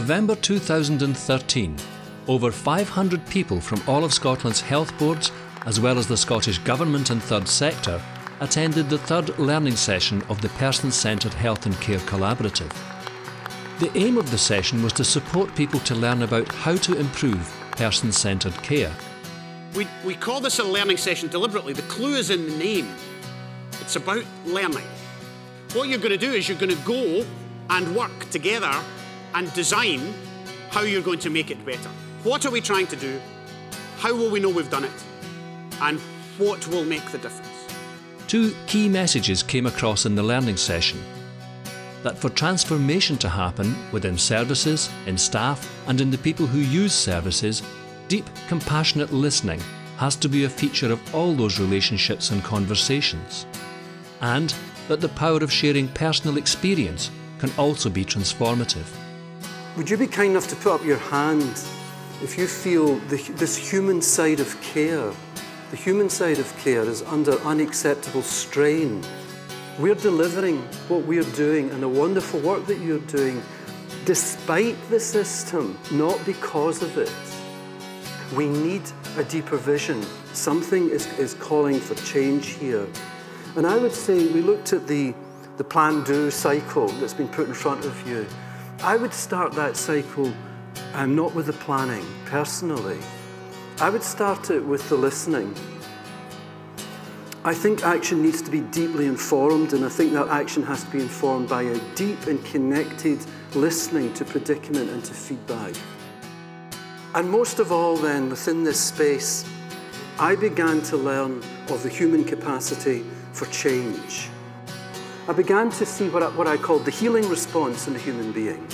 November 2013, over 500 people from all of Scotland's health boards, as well as the Scottish Government and third sector, attended the third learning session of the Person-Centred Health and Care Collaborative. The aim of the session was to support people to learn about how to improve person-centred care. We call this a learning session deliberately. The clue is in the name. It's about learning. What you're going to do is you're going to go and work together and design how you're going to make it better. What are we trying to do? How will we know we've done it? And what will make the difference? Two key messages came across in the learning session. That for transformation to happen within services, in staff and in the people who use services, deep, compassionate listening has to be a feature of all those relationships and conversations. And that the power of sharing personal experience can also be transformative. Would you be kind enough to put up your hand if you feel this human side of care? The human side of care is under unacceptable strain. We're delivering what we're doing and the wonderful work that you're doing despite the system, not because of it. We need a deeper vision. Something is calling for change here. And I would say we looked at the plan, do cycle that's been put in front of you. I would start that cycle not with the planning, personally. I would start it with the listening. I think action needs to be deeply informed, and I think that action has to be informed by a deep and connected listening to predicament and to feedback. And most of all then, within this space, I began to learn of the human capacity for change. I began to see what I called the healing response in the human being.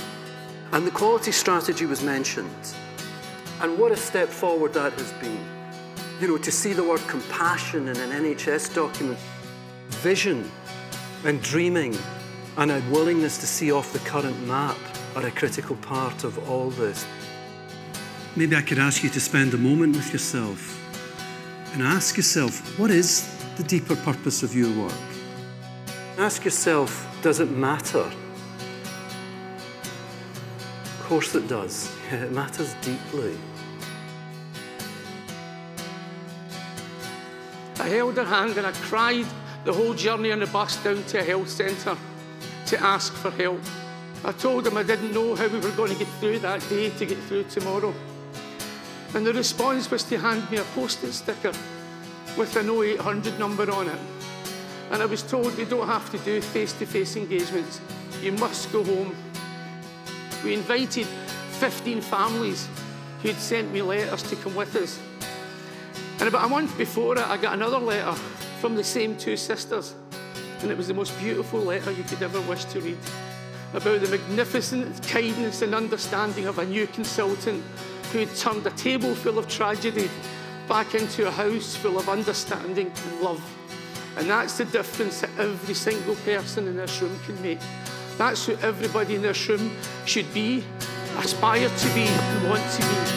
And the quality strategy was mentioned. And what a step forward that has been. You know, to see the word compassion in an NHS document, vision and dreaming and a willingness to see off the current map are a critical part of all this. Maybe I could ask you to spend a moment with yourself and ask yourself, what is the deeper purpose of your work? Ask yourself, does it matter? Of course it does. It matters deeply. I held her hand and I cried the whole journey on the bus down to a health centre to ask for help. I told him I didn't know how we were going to get through that day to get through tomorrow. And the response was to hand me a post-it sticker with an 0800 number on it. And I was told you don't have to do face-to-face engagements. You must go home. We invited 15 families who'd sent me letters to come with us. And about a month before it, I got another letter from the same two sisters. And it was the most beautiful letter you could ever wish to read, about the magnificent kindness and understanding of a new consultant who had turned a table full of tragedy back into a house full of understanding and love. And that's the difference that every single person in this room can make. That's who everybody in this room should be, aspire to be, and want to be.